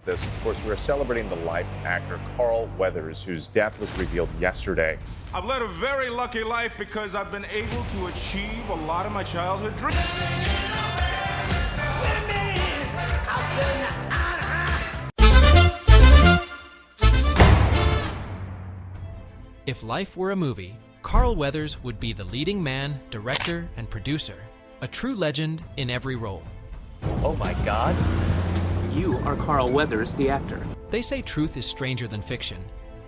this. Of course, we're celebrating the life of actor Carl Weathers, whose death was revealed yesterday. I've led a very lucky life because I've been able to achieve a lot of my childhood dreams. If life were a movie, Carl Weathers would be the leading man, director, and producer, a true legend in every role. Oh my God. You are Carl Weathers, the actor. They say truth is stranger than fiction,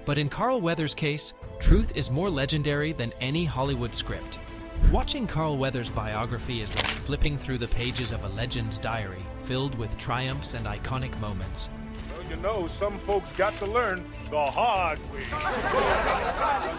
but in Carl Weathers' case, truth is more legendary than any Hollywood script. Watching Carl Weathers' biography is like flipping through the pages of a legend's diary, filled with triumphs and iconic moments. Well, you know, some folks got to learn the hard way.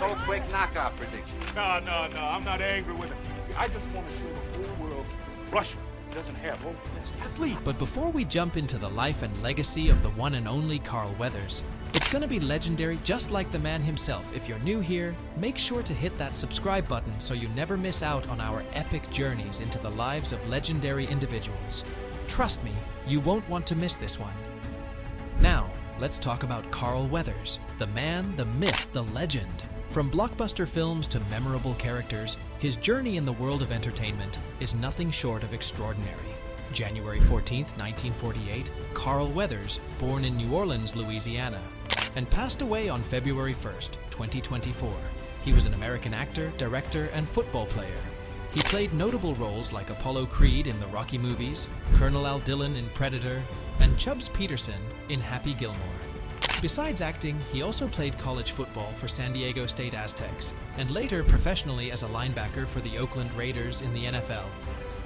No quick knockout prediction. No, I'm not angry with it. See, I just want to show the whole world Russia doesn't have all the best athletes. But before we jump into the life and legacy of the one and only Carl Weathers, it's gonna be legendary just like the man himself. If you're new here, make sure to hit that subscribe button so you never miss out on our epic journeys into the lives of legendary individuals. Trust me, you won't want to miss this one. Now, let's talk about Carl Weathers, the man, the myth, the legend. From blockbuster films to memorable characters, his journey in the world of entertainment is nothing short of extraordinary. January 14th, 1948, Carl Weathers, born in New Orleans, Louisiana, and passed away on February 1st, 2024. He was an American actor, director, and football player. He played notable roles like Apollo Creed in the Rocky movies, Colonel Al Dillon in Predator, and Chubbs Peterson in Happy Gilmore. Besides acting, he also played college football for San Diego State Aztecs, and later professionally as a linebacker for the Oakland Raiders in the NFL.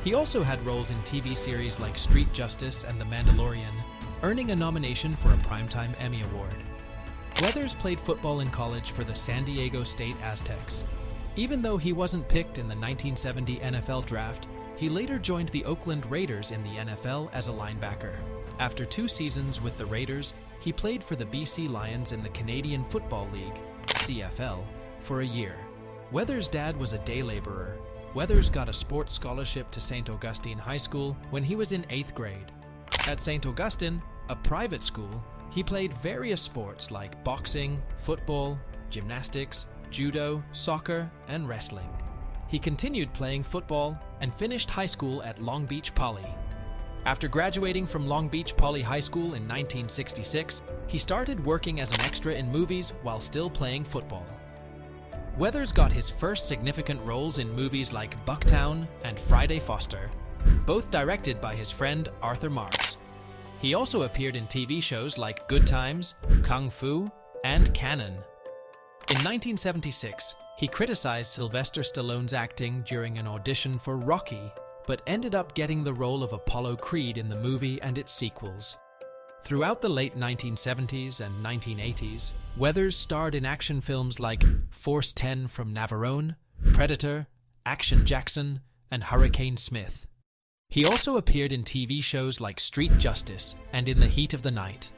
He also had roles in TV series like Street Justice and The Mandalorian, earning a nomination for a Primetime Emmy Award. Weathers played football in college for the San Diego State Aztecs. Even though he wasn't picked in the 1970 NFL Draft, he later joined the Oakland Raiders in the NFL as a linebacker. After 2 seasons with the Raiders, he played for the BC Lions in the Canadian Football League, CFL, for a year. Weathers' dad was a day laborer. Weathers got a sports scholarship to St. Augustine High School when he was in 8th grade. At St. Augustine, a private school, he played various sports like boxing, football, gymnastics, judo, soccer, and wrestling. He continued playing football and finished high school at Long Beach Poly. After graduating from Long Beach Poly High School in 1966, he started working as an extra in movies while still playing football. Weathers got his first significant roles in movies like Bucktown and Friday Foster, both directed by his friend Arthur Marks. He also appeared in TV shows like Good Times, Kung Fu, and Cannon. In 1976, he criticized Sylvester Stallone's acting during an audition for Rocky, but ended up getting the role of Apollo Creed in the movie and its sequels. Throughout the late 1970s and 1980s, Weathers starred in action films like Force 10 from Navarone, Predator, Action Jackson, and Hurricane Smith. He also appeared in TV shows like Street Justice and In the Heat of the Night.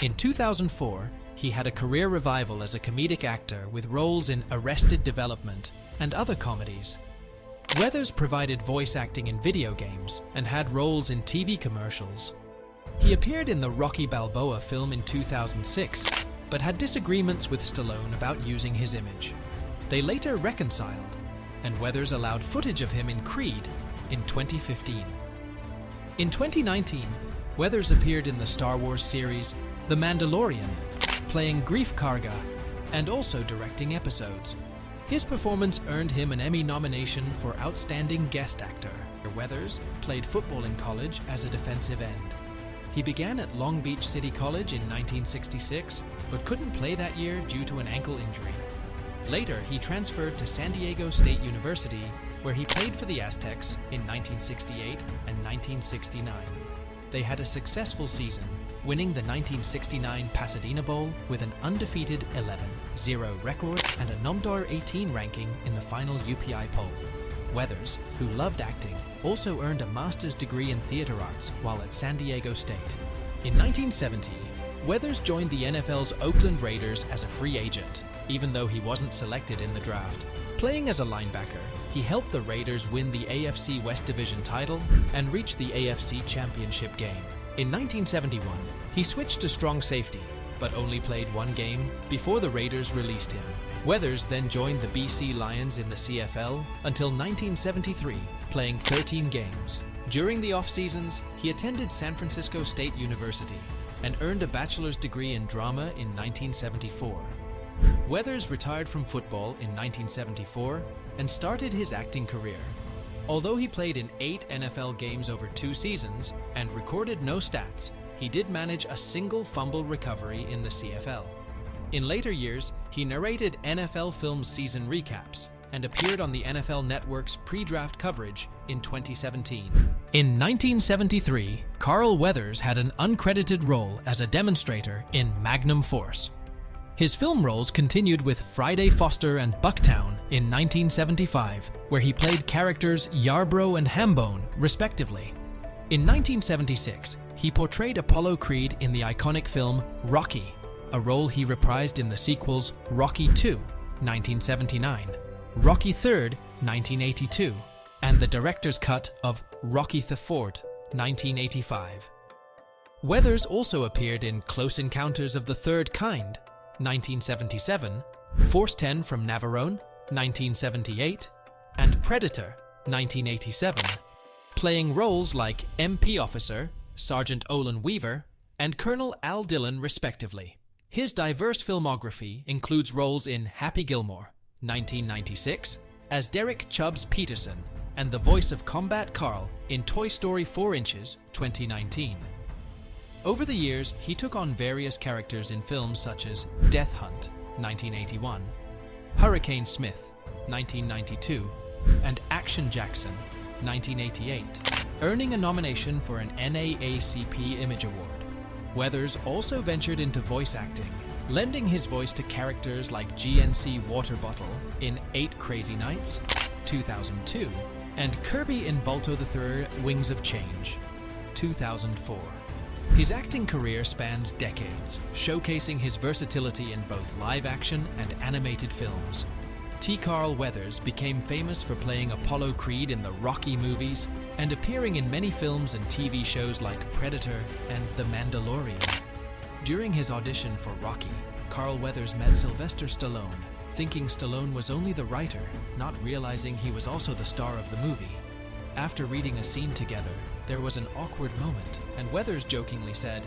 In 2004, he had a career revival as a comedic actor with roles in Arrested Development and other comedies. Weathers provided voice acting in video games and had roles in TV commercials. He appeared in the Rocky Balboa film in 2006, but had disagreements with Stallone about using his image. They later reconciled, and Weathers allowed footage of him in Creed in 2015. In 2019, Weathers appeared in the Star Wars series The Mandalorian, playing Greef Karga, and also directing episodes. His performance earned him an Emmy nomination for Outstanding Guest Actor. Weathers played football in college as a defensive end. He began at Long Beach City College in 1966, but couldn't play that year due to an ankle injury. Later, he transferred to San Diego State University, where he played for the Aztecs in 1968 and 1969. They had a successful season, winning the 1969 Pasadena Bowl with an undefeated 11-0 record and a Nomdar 18 ranking in the final UPI poll. Weathers, who loved acting, also earned a master's degree in theater arts while at San Diego State. In 1970, Weathers joined the NFL's Oakland Raiders as a free agent, even though he wasn't selected in the draft. Playing as a linebacker, he helped the Raiders win the AFC West Division title and reach the AFC Championship game. In 1971, he switched to strong safety, but only played one game before the Raiders released him. Weathers then joined the BC Lions in the CFL until 1973, playing 13 games. During the off-seasons, he attended San Francisco State University and earned a bachelor's degree in drama in 1974. Weathers retired from football in 1974 and started his acting career. Although he played in 8 NFL games over 2 seasons and recorded no stats, he did manage a single fumble recovery in the CFL. In later years, he narrated NFL Films season recaps and appeared on the NFL Network's pre-draft coverage in 2017. In 1973, Carl Weathers had an uncredited role as a demonstrator in Magnum Force. His film roles continued with Friday Foster and Bucktown in 1975, where he played characters Yarbrough and Hambone, respectively. In 1976, he portrayed Apollo Creed in the iconic film Rocky, a role he reprised in the sequels Rocky II, 1979, Rocky III, 1982, and the director's cut of Rocky IV, 1985. Weathers also appeared in Close Encounters of the Third Kind, 1977, Force 10 from Navarone, 1978, and Predator, 1987, playing roles like MP Officer, Sergeant Olin Weaver, and Colonel Al Dillon, respectively. His diverse filmography includes roles in Happy Gilmore, 1996, as Derek Chubbs Peterson, and the voice of Combat Carl in Toy Story 4 Inches, 2019. Over the years, he took on various characters in films such as Death Hunt, 1981, Hurricane Smith, 1992, and Action Jackson, 1988, earning a nomination for an NAACP Image Award. Weathers also ventured into voice acting, lending his voice to characters like GNC Water Bottle in 8 Crazy Nights, 2002, and Kirby in Balto the Third Wings of Change, 2004. His acting career spans decades, showcasing his versatility in both live-action and animated films. T. Carl Weathers became famous for playing Apollo Creed in the Rocky movies and appearing in many films and TV shows like Predator and The Mandalorian. During his audition for Rocky, Carl Weathers met Sylvester Stallone, thinking Stallone was only the writer, not realizing he was also the star of the movie. After reading a scene together, there was an awkward moment, and Weathers jokingly said,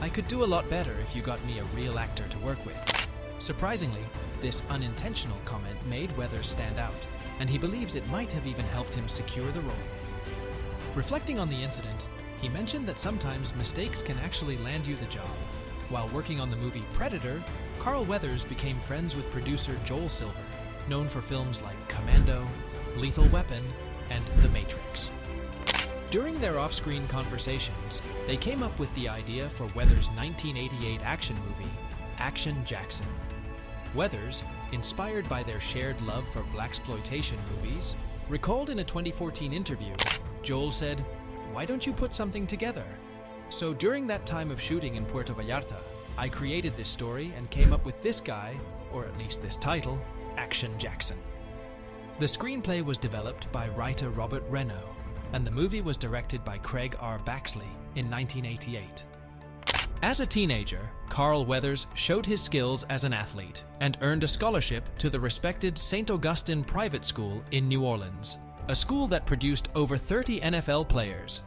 "I could do a lot better if you got me a real actor to work with." Surprisingly, this unintentional comment made Weathers stand out, and he believes it might have even helped him secure the role. Reflecting on the incident, he mentioned that sometimes mistakes can actually land you the job. While working on the movie Predator, Carl Weathers became friends with producer Joel Silver, known for films like Commando, Lethal Weapon, and The Matrix. During their off-screen conversations, they came up with the idea for Weathers' 1988 action movie, Action Jackson. Weathers, inspired by their shared love for blaxploitation movies, recalled in a 2014 interview, Joel said, "Why don't you put something together?" So during that time of shooting in Puerto Vallarta, I created this story and came up with this guy, or at least this title, Action Jackson. The screenplay was developed by writer Robert Renaud, and the movie was directed by Craig R. Baxley in 1988. As a teenager, Carl Weathers showed his skills as an athlete and earned a scholarship to the respected St. Augustine Private School in New Orleans, a school that produced over 30 NFL players.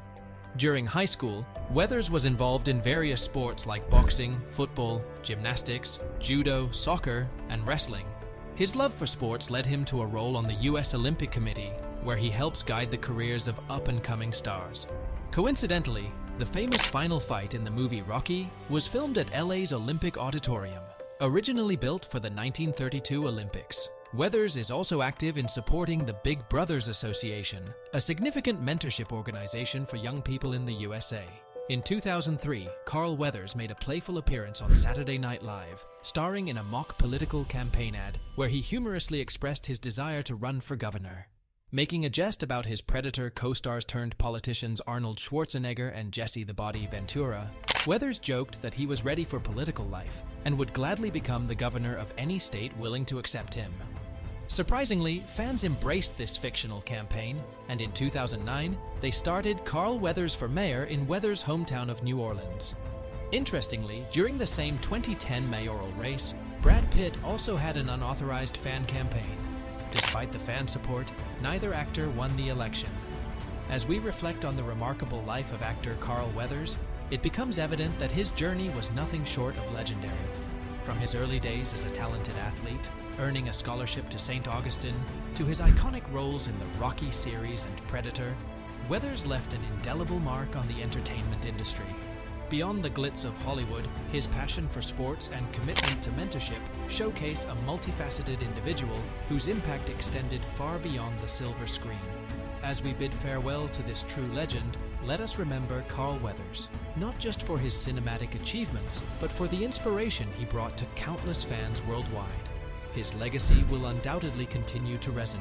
During high school, Weathers was involved in various sports like boxing, football, gymnastics, judo, soccer, and wrestling. His love for sports led him to a role on the U.S. Olympic Committee, where he helps guide the careers of up-and-coming stars. Coincidentally, the famous final fight in the movie Rocky was filmed at LA's Olympic Auditorium, originally built for the 1932 Olympics. Weathers is also active in supporting the Big Brothers Association, a significant mentorship organization for young people in the USA. In 2003, Carl Weathers made a playful appearance on Saturday Night Live, starring in a mock political campaign ad where he humorously expressed his desire to run for governor. Making a jest about his Predator co-stars turned politicians Arnold Schwarzenegger and Jesse the Body Ventura, Weathers joked that he was ready for political life and would gladly become the governor of any state willing to accept him. Surprisingly, fans embraced this fictional campaign, and in 2009, they started Carl Weathers for mayor in Weathers' hometown of New Orleans. Interestingly, during the same 2010 mayoral race, Brad Pitt also had an unauthorized fan campaign. Despite the fan support, neither actor won the election. As we reflect on the remarkable life of actor Carl Weathers, it becomes evident that his journey was nothing short of legendary. From his early days as a talented athlete, earning a scholarship to St. Augustine, to his iconic roles in the Rocky series and Predator, Weathers left an indelible mark on the entertainment industry. Beyond the glitz of Hollywood, his passion for sports and commitment to mentorship showcase a multifaceted individual whose impact extended far beyond the silver screen. As we bid farewell to this true legend, let us remember Carl Weathers, not just for his cinematic achievements, but for the inspiration he brought to countless fans worldwide. His legacy will undoubtedly continue to resonate,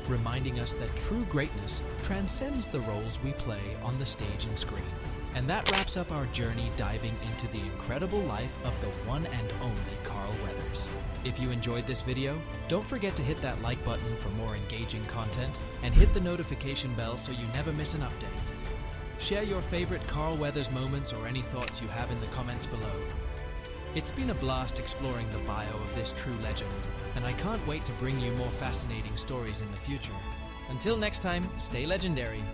reminding us that true greatness transcends the roles we play on the stage and screen. And that wraps up our journey diving into the incredible life of the one and only Carl Weathers. If you enjoyed this video, don't forget to hit that like button for more engaging content, and hit the notification bell so you never miss an update. Share your favorite Carl Weathers moments or any thoughts you have in the comments below. It's been a blast exploring the bio of this true legend, and I can't wait to bring you more fascinating stories in the future. Until next time, stay legendary.